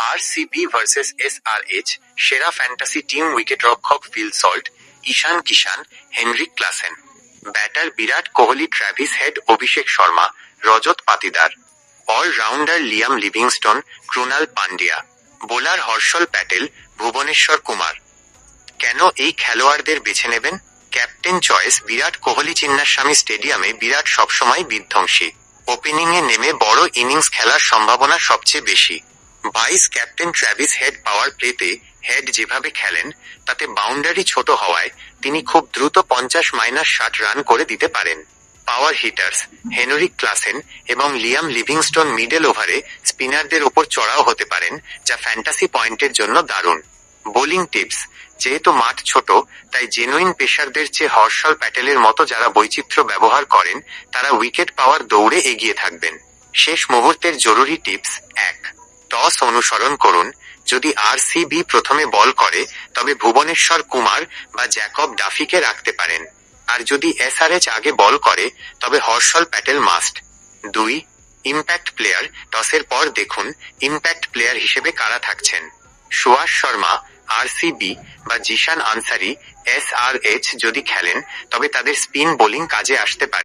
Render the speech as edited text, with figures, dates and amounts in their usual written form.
RCB versus SRH, সেরা fantasy team উইকেটরক্ষক Phil Salt, Ishan Kishan, Heinrich Klaasen. Batter Virat Kohli, Travis Head, Abhishek Sharma, Rajat Patidar. Allrounder Liam Livingstone, Krunal Pandya. Bowler Harshal Patel, Bhuvneshwar Kumar. কেন এই খেলোয়াড়দের বেছে নেবেন? Captain choice Virat Kohli. চিন্নাস্বামী স্টেডিয়ামে বিরাট সবসময় বিধ্বংসী। ওপেনিংয়ে নেমে বড় ইনিংস খেলার সম্ভাবনা সবচেয়ে বেশি। Vice captain Travis Head. Power প্লেতে হেড যেভাবে খেলেন তাতে বাউন্ডারি ছোট হওয়ায় তিনি খুব দ্রুত 50-60 রান করে দিতে পারেন। পাওয়ার হিটার্স হেনরিক ক্লাসেন এবং লিয়াম লিভিংস্টোন মিডল ওভারে স্পিনারদের ওপর চড়াও হতে পারেন, যা ফ্যান্টাসি পয়েন্টের জন্য দারুণ। বোলিং টিপস: যেহেতু মাঠ ছোট, তাই জেনুইন পেসারদের চেয়ে হর্ষল প্যাটেলের মতো যারা বৈচিত্র্য ব্যবহার করেন তারা উইকেট পাওয়ার দৌড়ে এগিয়ে থাকবেন। শেষ মুহূর্তের জরুরি টিপস: 1. টস অনুসরণ করুন। যদি আরসিবি প্রথমে বল করে তবে ভুবনেশ্বর কুমার বা জ্যাকব ডাফিকে রাখতে পারেন, আর যদি এসআরএইচ আগে বল করে তবে Harshal Patel must. 2. Impact player: টসের পর দেখুন ইম্প্যাক্ট প্লেয়ার হিসেবে কারা থাকছেন। সুয়াস শর্মা আরসিবি বা জিশান আনসারি এসআরএইচ যদি খেলেন তবে তাদের স্পিন বোলিং কাজে আসতে পারে।